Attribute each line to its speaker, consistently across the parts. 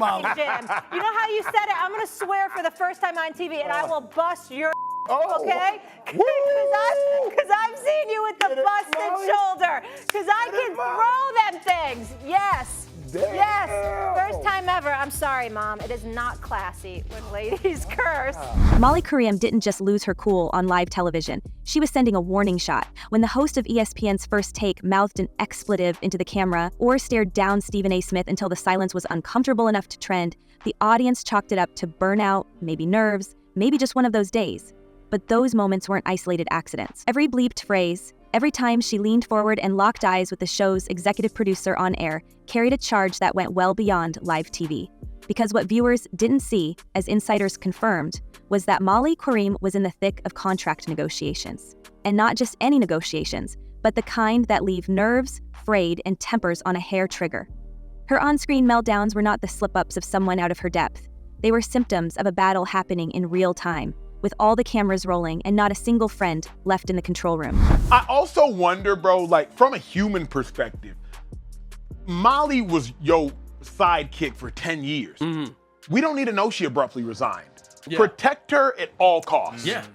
Speaker 1: Molly.
Speaker 2: Jim. You know how you said it? I'm going to swear for the first time on TV, and I will bust your okay? Because I've seen you with the busted shoulder. Because I can throw them things. Yes.
Speaker 1: Damn.
Speaker 2: Yes. First time ever. I'm sorry, Mom. It is not classy when ladies curse.
Speaker 3: Molly Qerim didn't just lose her cool on live television. She was sending a warning shot. When the host of ESPN's First Take mouthed an expletive into the camera or stared down Stephen A. Smith until the silence was uncomfortable enough to trend, the audience chalked it up to burnout, maybe nerves, maybe just one of those days. But those moments weren't isolated accidents. Every bleeped phrase, every time she leaned forward and locked eyes with the show's executive producer on air, carried a charge that went well beyond live TV. Because what viewers didn't see, as insiders confirmed, was that Molly Qerim was in the thick of contract negotiations. And not just any negotiations, but the kind that leave nerves, frayed, and tempers on a hair trigger. Her on-screen meltdowns were not the slip-ups of someone out of her depth. They were symptoms of a battle happening in real time, with all the cameras rolling and not a single friend left in the control room.
Speaker 4: I also wonder, bro, like from a human perspective, Molly was your sidekick for 10 years. We don't need to know she abruptly resigned.
Speaker 5: Yeah.
Speaker 4: Protect her at all costs.
Speaker 5: Yeah.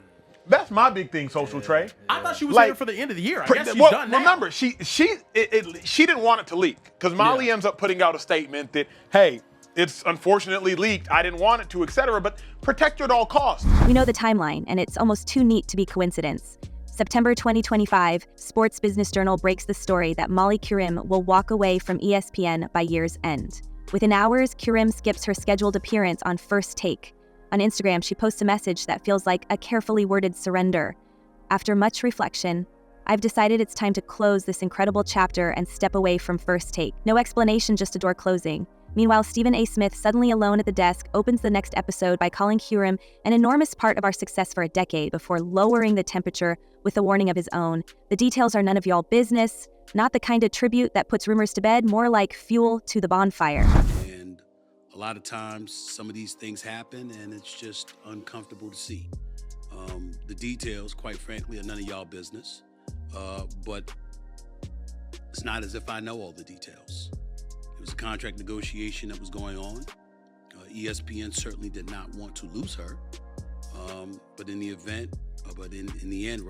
Speaker 4: That's my big thing, Social Trey.
Speaker 5: I thought she was
Speaker 4: Like,
Speaker 5: here for the end of the year. I guess she's done now.
Speaker 4: Remember, she didn't want it to leak because Molly ends up putting out a statement that, hey, it's unfortunately leaked. I didn't want it to, etc. But protect her at all costs.
Speaker 3: We know the timeline, and it's almost too neat to be coincidence. September 2025, Sports Business Journal breaks the story that Molly Qerim will walk away from ESPN by year's end. Within hours, Qerim skips her scheduled appearance on First Take. On Instagram, she posts a message that feels like a carefully worded surrender. After much reflection, I've decided it's time to close this incredible chapter and step away from First Take. No explanation, just a door closing. Meanwhile, Stephen A. Smith, suddenly alone at the desk, opens the next episode by calling Qerim an enormous part of our success for a decade before lowering the temperature with a warning of his own. The details are none of y'all business, not the kind of tribute that puts rumors to bed, more like fuel to the bonfire.
Speaker 6: And a lot of times, some of these things happen, and it's just uncomfortable to see. The details, quite frankly, are none of y'all business, but it's not as if I know all the details. It was a contract negotiation that was going on. ESPN certainly did not want to lose her, but in the end,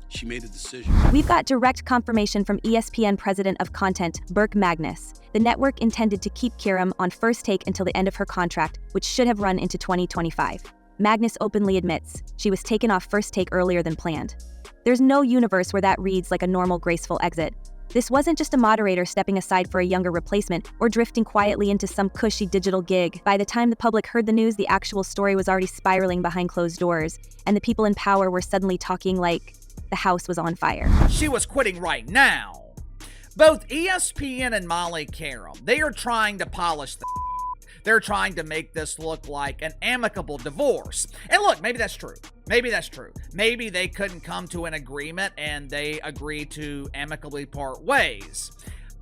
Speaker 6: she made a decision.
Speaker 3: We've got direct confirmation from ESPN President of Content, Burke Magnus. The network intended to keep Qerim on First Take until the end of her contract, which should have run into 2025. Magnus openly admits she was taken off First Take earlier than planned. There's no universe where that reads like a normal, graceful exit. This wasn't just a moderator stepping aside for a younger replacement or drifting quietly into some cushy digital gig. By the time the public heard the news, the actual story was already spiraling behind closed doors, and the people in power were suddenly talking like the house was on fire.
Speaker 1: She was quitting right now. Both ESPN and Molly Qerim, they are trying to polish the They're trying to make this look like an amicable divorce. And look, maybe that's true. Maybe that's true. Maybe they couldn't come to an agreement and they agreed to amicably part ways.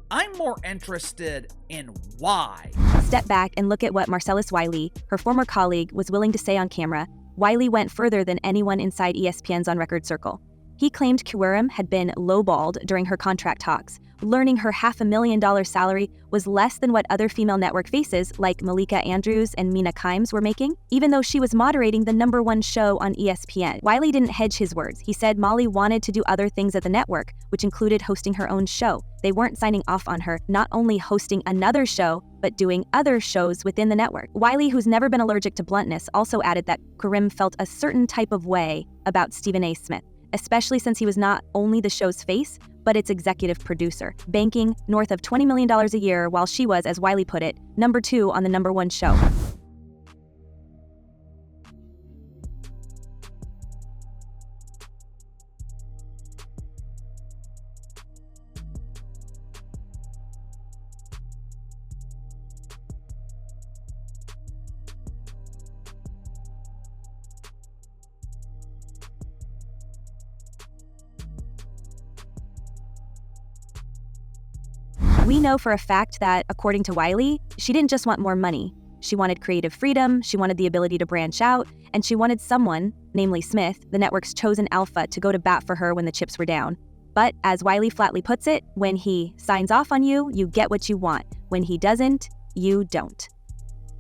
Speaker 1: I'm more interested in why.
Speaker 3: Step back and look at what Marcellus Wiley, her former colleague, was willing to say on camera. Wiley went further than anyone inside ESPN's On Record circle. He claimed Qerim had been lowballed during her contract talks, learning her $500,000 salary was less than what other female network faces like Malika Andrews and Mina Kimes were making, even though she was moderating the #1 show on ESPN. Wiley didn't hedge his words. He said Molly wanted to do other things at the network, which included hosting her own show. They weren't signing off on her not only hosting another show, but doing other shows within the network. Wiley, who's never been allergic to bluntness, also added that Qerim felt a certain type of way about Stephen A. Smith, especially since he was not only the show's face, but its executive producer, banking north of $20 million a year while she was, as Wiley put it, #2 on the #1 show. We know for a fact that, according to Wiley, she didn't just want more money. She wanted creative freedom, she wanted the ability to branch out, and she wanted someone, namely Smith, the network's chosen alpha, to go to bat for her when the chips were down. But as Wiley flatly puts it, when he signs off on you, you get what you want. When he doesn't, you don't.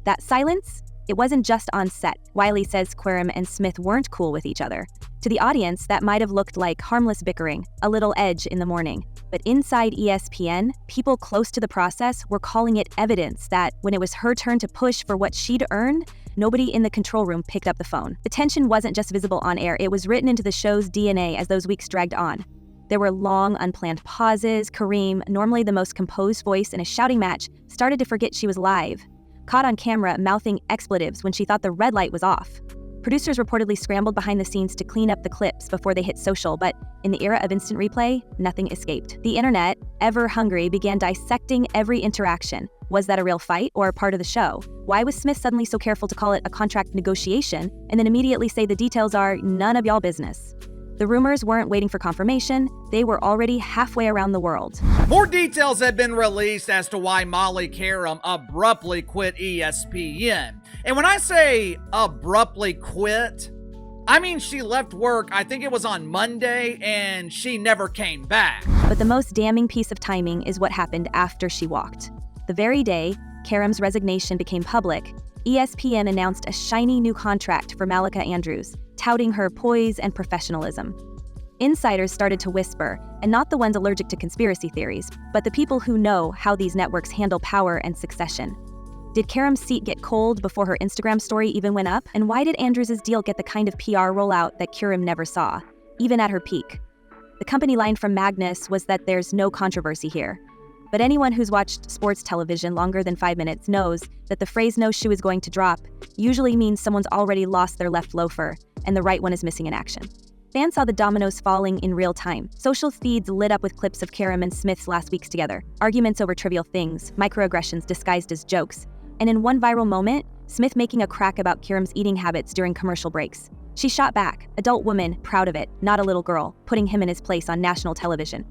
Speaker 3: That silence? It wasn't just on set. Wiley says Qerim and Smith weren't cool with each other. To the audience, that might have looked like harmless bickering, a little edge in the morning. But inside ESPN, people close to the process were calling it evidence that when it was her turn to push for what she'd earned, nobody in the control room picked up the phone. The tension wasn't just visible on air, it was written into the show's DNA as those weeks dragged on. There were long, unplanned pauses. Qerim, normally the most composed voice in a shouting match, started to forget she was live. Caught on camera mouthing expletives when she thought the red light was off. Producers reportedly scrambled behind the scenes to clean up the clips before they hit social, but in the era of instant replay, nothing escaped. The internet, ever hungry, began dissecting every interaction. Was that a real fight or part of the show? Why was Smith suddenly so careful to call it a contract negotiation and then immediately say the details are none of y'all business? The rumors weren't waiting for confirmation, they were already halfway around the world.
Speaker 1: More details have been released as to why Molly Qerim abruptly quit ESPN. And when I say abruptly quit, I mean she left work, I think it was on Monday, and she never came back.
Speaker 3: But the most damning piece of timing is what happened after she walked. The very day Qerim's resignation became public, ESPN announced a shiny new contract for Malika Andrews, touting her poise and professionalism. Insiders started to whisper, and not the ones allergic to conspiracy theories, but the people who know how these networks handle power and succession. Did Qerim's seat get cold before her Instagram story even went up? And why did Andrews' deal get the kind of PR rollout that Qerim never saw, even at her peak? The company line from Magnus was that there's no controversy here. But anyone who's watched sports television longer than 5 minutes knows that the phrase "no shoe is going to drop" usually means someone's already lost their left loafer, and the right one is missing in action. Fans saw the dominoes falling in real time. Social feeds lit up with clips of Qerim and Smith's last weeks together, arguments over trivial things, microaggressions disguised as jokes, and in one viral moment, Smith making a crack about Qerim's eating habits during commercial breaks. She shot back, adult woman, proud of it, not a little girl, putting him in his place on national television.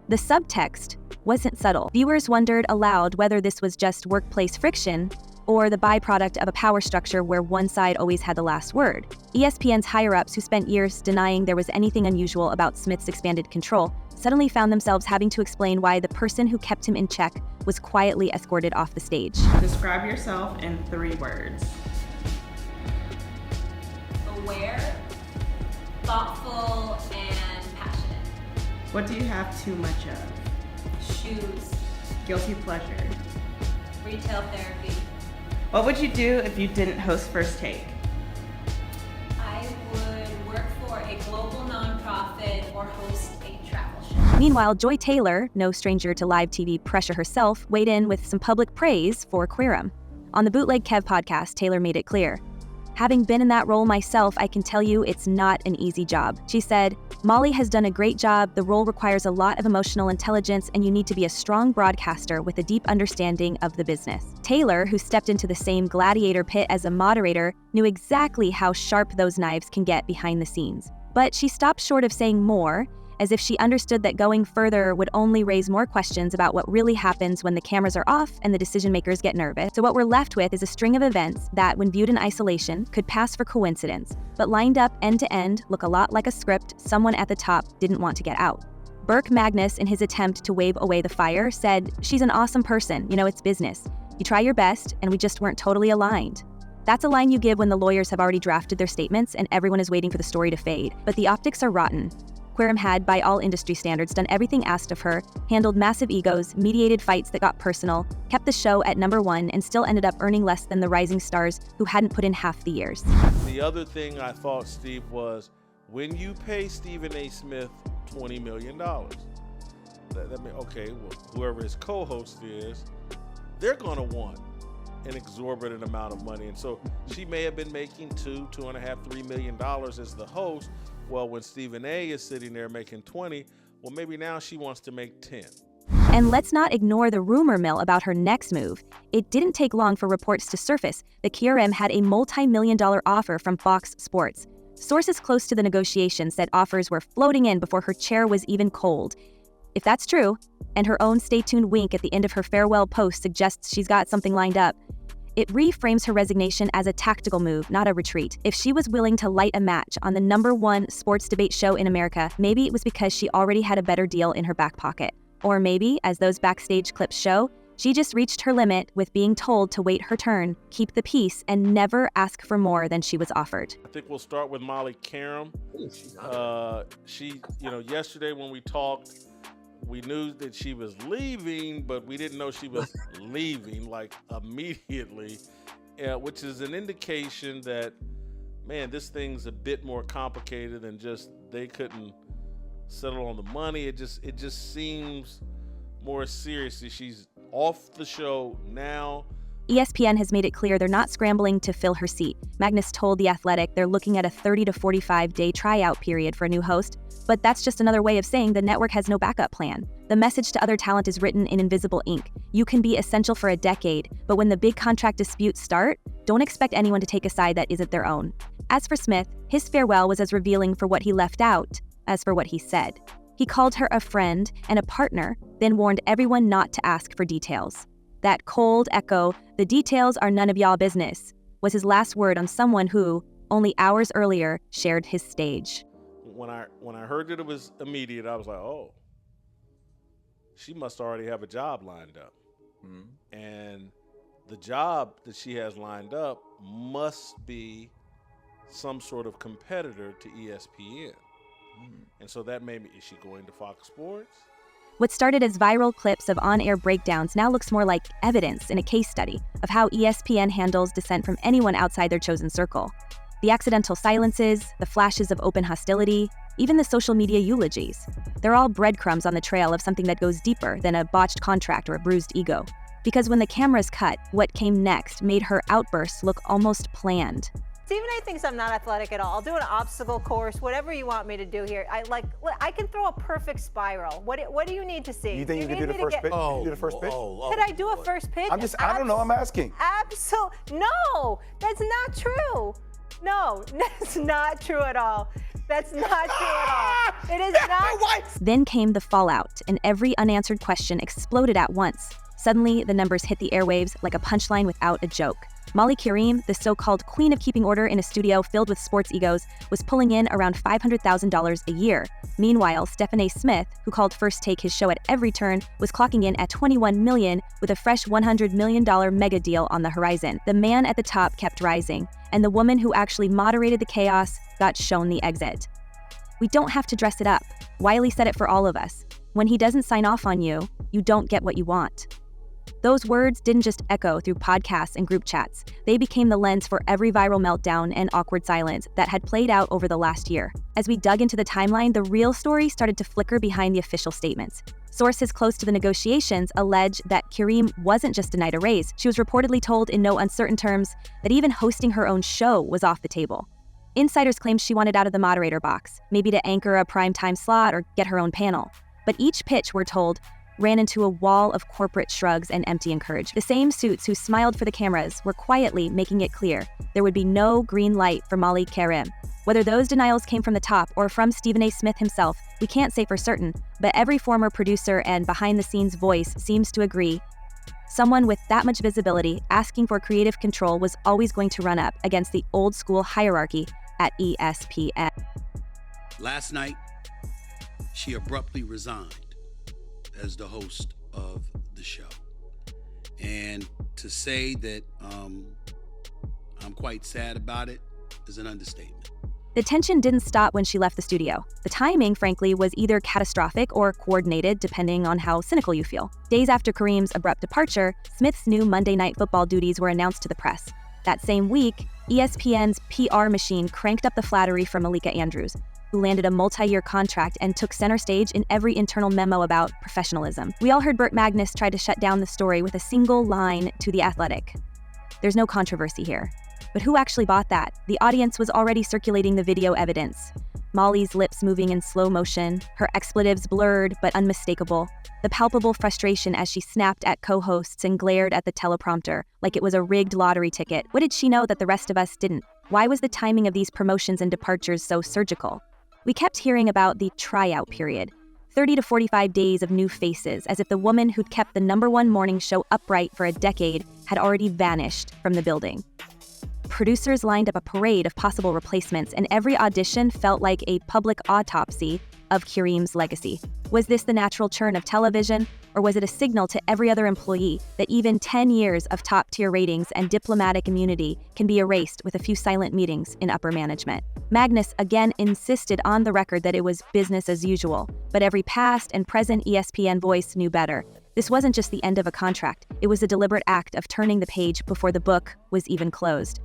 Speaker 3: The subtext wasn't subtle. Viewers wondered aloud whether this was just workplace friction or the byproduct of a power structure where one side always had the last word. ESPN's higher-ups, who spent years denying there was anything unusual about Smith's expanded control, suddenly found themselves having to explain why the person who kept him in check was quietly escorted off the stage.
Speaker 7: Describe yourself in 3 words.
Speaker 8: Aware, thoughtful, and passionate.
Speaker 7: What do you have too much of?
Speaker 8: Shoes,
Speaker 7: Guilty pleasure.
Speaker 8: retail therapy.
Speaker 7: What would you do if you didn't host First Take?
Speaker 8: I would work for a global nonprofit or host a travel show.
Speaker 3: Meanwhile, Joy Taylor, no stranger to live TV pressure herself, weighed in with some public praise for Qerim. On the Bootleg Kev podcast, Taylor made it clear. Having been in that role myself, I can tell you it's not an easy job. She said, Molly has done a great job. The role requires a lot of emotional intelligence, and you need to be a strong broadcaster with a deep understanding of the business. Taylor, who stepped into the same gladiator pit as a moderator, knew exactly how sharp those knives can get behind the scenes. But she stopped short of saying more, as if she understood that going further would only raise more questions about what really happens when the cameras are off and the decision makers get nervous. So what we're left with is a string of events that, when viewed in isolation, could pass for coincidence, but lined up end to end look a lot like a script someone at the top didn't want to get out. Burke Magnus, in his attempt to wave away the fire, said, "She's an awesome person, it's business. You try your best, and we just weren't totally aligned." That's a line you give when the lawyers have already drafted their statements and everyone is waiting for the story to fade. But the optics are rotten. Qerim had, by all industry standards, done everything asked of her, handled massive egos, mediated fights that got personal, kept the show at #1, and still ended up earning less than the rising stars who hadn't put in half the years.
Speaker 9: The other thing I thought, Steve, was when you pay Stephen A. Smith $20 million, that means, okay, well, whoever his co-host is, they're going to want an exorbitant amount of money. And so she may have been making $2.5, $3 million as the host. Well, when Stephen A. is sitting there making 20, well, maybe now she wants to make 10.
Speaker 3: And let's not ignore the rumor mill about her next move. It didn't take long for reports to surface that Qerim had a multi-million-dollar offer from Fox Sports. Sources close to the negotiations said offers were floating in before her chair was even cold. If that's true, and her own stay tuned wink at the end of her farewell post suggests she's got something lined up, it reframes her resignation as a tactical move, not a retreat. If she was willing to light a match on the #1 sports debate show in America, maybe it was because she already had a better deal in her back pocket. Or maybe, as those backstage clips show, She just reached her limit with being told to wait her turn, keep the peace, and never ask for more than she was offered.
Speaker 9: I think we'll start with Molly Qerim. Yesterday when we talked, we knew that she was leaving, but we didn't know she was leaving like immediately, which is an indication that, man, this thing's a bit more complicated than just they couldn't settle on the money. It just seems more serious. She's off the show now.
Speaker 3: ESPN has made it clear they're not scrambling to fill her seat. Magnus told The Athletic they're looking at a 30 to 45-day tryout period for a new host, but that's just another way of saying the network has no backup plan. The message to other talent is written in invisible ink. You can be essential for a decade, but when the big contract disputes start, don't expect anyone to take a side that isn't their own. As for Smith, his farewell was as revealing for what he left out as for what he said. He called her a friend and a partner, then warned everyone not to ask for details. That cold echo, "the details are none of y'all business," was his last word on someone who, only hours earlier, shared his stage.
Speaker 9: When I heard that it was immediate, I was like, oh, she must already have a job lined up. And the job that she has lined up must be some sort of competitor to ESPN. And so that made me, is she going to Fox Sports?
Speaker 3: What started as viral clips of on-air breakdowns now looks more like evidence in a case study of how ESPN handles dissent from anyone outside their chosen circle. The accidental silences, the flashes of open hostility, even the social media eulogies. They're all breadcrumbs on the trail of something that goes deeper than a botched contract or a bruised ego. Because when the cameras cut, what came next made her outbursts look almost planned.
Speaker 2: Stephen A. thinks I'm not athletic at all. I'll do an obstacle course, whatever you want me to do here. I can throw a perfect spiral. What do you need to see?
Speaker 10: You think you can do the first pitch?
Speaker 2: Oh,
Speaker 10: you do the first pitch?
Speaker 2: Could I do a first pitch?
Speaker 10: I don't know, I'm asking.
Speaker 2: No, that's not true. No, that's not true at all. That's not true at all. It is not.
Speaker 3: Then came the fallout, and every unanswered question exploded at once. Suddenly, the numbers hit the airwaves like a punchline without a joke. Molly Qerim, the so-called queen of keeping order in a studio filled with sports egos, was pulling in around $500,000 a year. Meanwhile, Stephen A. Smith, who called First Take his show at every turn, was clocking in at $21 million with a fresh $100 million mega deal on the horizon. The man at the top kept rising, and the woman who actually moderated the chaos got shown the exit. We don't have to dress it up. Wiley said it for all of us. When he doesn't sign off on you, you don't get what you want. Those words didn't just echo through podcasts and group chats. They became the lens for every viral meltdown and awkward silence that had played out over the last year. As we dug into the timeline, the real story started to flicker behind the official statements. Sources close to the negotiations allege that Qerim wasn't just denied a raise. She was reportedly told in no uncertain terms that even hosting her own show was off the table. Insiders claimed she wanted out of the moderator box, maybe to anchor a primetime slot or get her own panel. But each pitch, we're told, ran into a wall of corporate shrugs and empty encouragement. The same suits who smiled for the cameras were quietly making it clear there would be no green light for Molly Qerim. Whether those denials came from the top or from Stephen A. Smith himself, we can't say for certain, but every former producer and behind-the-scenes voice seems to agree. Someone with that much visibility asking for creative control was always going to run up against the old-school hierarchy at ESPN.
Speaker 6: Last night, she abruptly resigned as the host of the show. And to say that I'm quite sad about it is an understatement.
Speaker 3: The tension didn't stop when she left the studio. The timing, frankly, was either catastrophic or coordinated, depending on how cynical you feel. Days after Kareem's abrupt departure, Smith's new Monday Night Football duties were announced to the press. That same week, ESPN's PR machine cranked up the flattery for Malika Andrews, who landed a multi-year contract and took center stage in every internal memo about professionalism. We all heard Burt Magnus try to shut down the story with a single line to The Athletic. There's no controversy here. But who actually bought that? The audience was already circulating the video evidence. Molly's lips moving in slow motion, her expletives blurred but unmistakable, the palpable frustration as she snapped at co-hosts and glared at the teleprompter like it was a rigged lottery ticket. What did she know that the rest of us didn't? Why was the timing of these promotions and departures so surgical? We kept hearing about the tryout period, 30 to 45 days of new faces, as if the woman who'd kept the #1 morning show upright for a decade had already vanished from the building. Producers lined up a parade of possible replacements, and every audition felt like a public autopsy of Qerim's legacy. Was this the natural churn of television, Or was it a signal to every other employee that even 10 years of top-tier ratings and diplomatic immunity can be erased with a few silent meetings in upper management? Magnus again insisted on the record that it was business as usual, but every past and present ESPN voice knew better. This wasn't just the end of a contract, it was a deliberate act of turning the page before the book was even closed.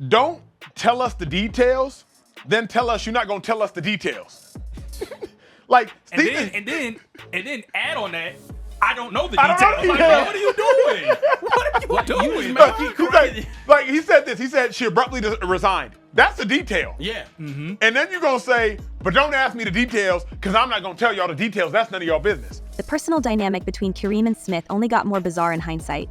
Speaker 4: Don't tell us the details, then tell us you're not going to tell us the details. Like, Stephen,
Speaker 5: and then add on that, I don't know the details. Like, what are you doing? What are you doing?
Speaker 4: Like he said this. He said she abruptly resigned. That's the detail.
Speaker 5: Yeah. Mm-hmm.
Speaker 4: And then you're going to say, but don't ask me the details because I'm not going to tell y'all the details. That's none of y'all business.
Speaker 3: The personal dynamic between Qerim and Smith only got more bizarre in hindsight.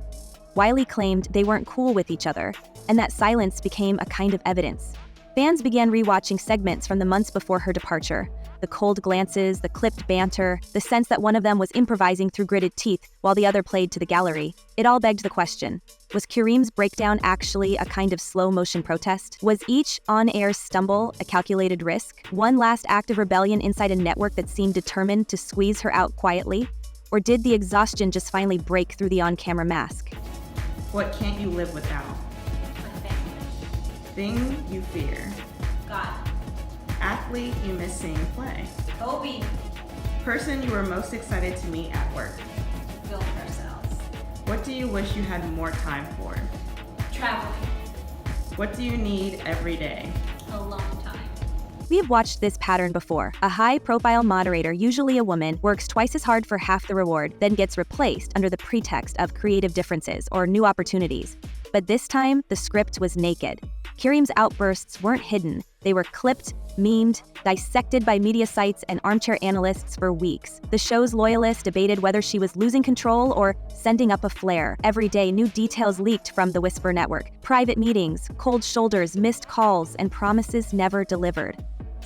Speaker 3: Wiley claimed they weren't cool with each other, and that silence became a kind of evidence. Fans began rewatching segments from the months before her departure. The cold glances, the clipped banter, the sense that one of them was improvising through gritted teeth while the other played to the gallery. It all begged the question, was Qerim's breakdown actually a kind of slow-motion protest? Was each on-air stumble a calculated risk? One last act of rebellion inside a network that seemed determined to squeeze her out quietly? Or did the exhaustion just finally break through the on-camera mask?
Speaker 7: What can't you live without? Thing you fear.
Speaker 8: God.
Speaker 7: Athlete you miss seeing play.
Speaker 8: Kobe.
Speaker 7: Person you were most excited to meet at work.
Speaker 8: Build ourselves.
Speaker 7: What do you wish you had more time for?
Speaker 8: Traveling.
Speaker 7: What do you need every day?
Speaker 8: A long time.
Speaker 3: We have watched this pattern before. A high-profile moderator, usually a woman, works twice as hard for half the reward, then gets replaced under the pretext of creative differences or new opportunities. But this time, the script was naked. Qerim's outbursts weren't hidden. They were clipped, memed, dissected by media sites and armchair analysts for weeks. The show's loyalists debated whether she was losing control or sending up a flare. Every day, new details leaked from the Whisper Network. Private meetings, cold shoulders, missed calls, and promises never delivered.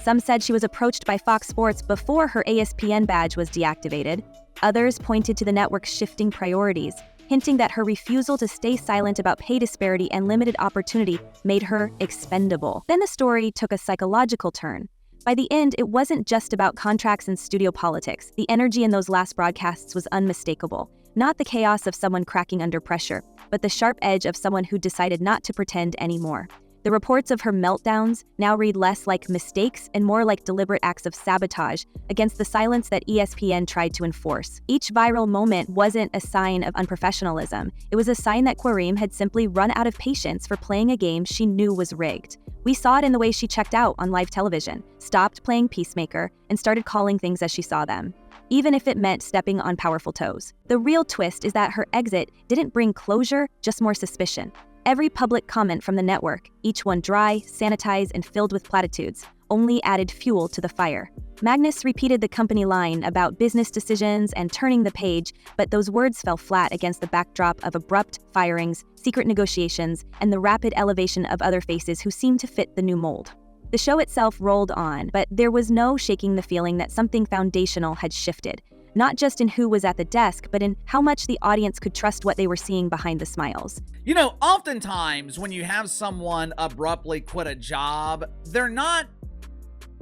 Speaker 3: Some said she was approached by Fox Sports before her ESPN badge was deactivated. Others pointed to the network's shifting priorities, hinting that her refusal to stay silent about pay disparity and limited opportunity made her expendable. Then the story took a psychological turn. By the end, it wasn't just about contracts and studio politics. The energy in those last broadcasts was unmistakable. Not the chaos of someone cracking under pressure, but the sharp edge of someone who decided not to pretend anymore. The reports of her meltdowns now read less like mistakes and more like deliberate acts of sabotage against the silence that ESPN tried to enforce. Each viral moment wasn't a sign of unprofessionalism. It was a sign that Qerim had simply run out of patience for playing a game she knew was rigged. We saw it in the way she checked out on live television, stopped playing peacemaker, and started calling things as she saw them, even if it meant stepping on powerful toes. The real twist is that her exit didn't bring closure, just more suspicion. Every public comment from the network, each one dry, sanitized, and filled with platitudes, only added fuel to the fire. Magnus repeated the company line about business decisions and turning the page, but those words fell flat against the backdrop of abrupt firings, secret negotiations, and the rapid elevation of other faces who seemed to fit the new mold. The show itself rolled on, but there was no shaking the feeling that something foundational had shifted. Not just in who was at the desk, but in how much the audience could trust what they were seeing behind the smiles.
Speaker 1: You know, oftentimes when you have someone abruptly quit a job, they're not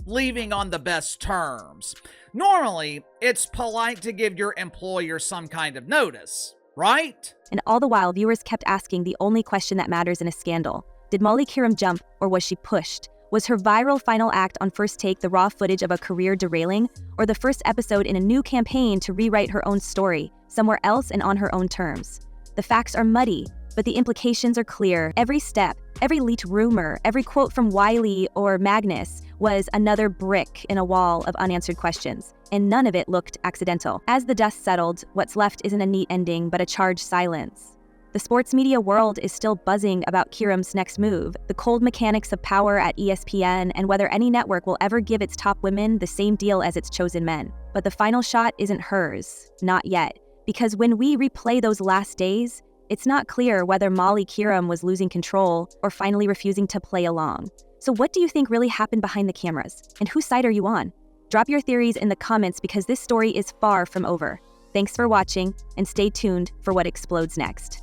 Speaker 1: leaving on the best terms. Normally, it's polite to give your employer some kind of notice, right?
Speaker 3: And all the while, viewers kept asking the only question that matters in a scandal. Did Molly Qerim jump, or was she pushed? Was her viral final act on First Take the raw footage of a career derailing, or the first episode in a new campaign to rewrite her own story, somewhere else and on her own terms? The facts are muddy, but the implications are clear. Every step, every leaked rumor, every quote from Wiley or Magnus was another brick in a wall of unanswered questions, and none of it looked accidental. As the dust settled, what's left isn't a neat ending, but a charged silence. The sports media world is still buzzing about Qerim's next move, the cold mechanics of power at ESPN, and whether any network will ever give its top women the same deal as its chosen men. But the final shot isn't hers, not yet, because when we replay those last days, it's not clear whether Molly Qerim was losing control or finally refusing to play along. So what do you think really happened behind the cameras, and whose side are you on? Drop your theories in the comments because this story is far from over. Thanks for watching, and stay tuned for what explodes next.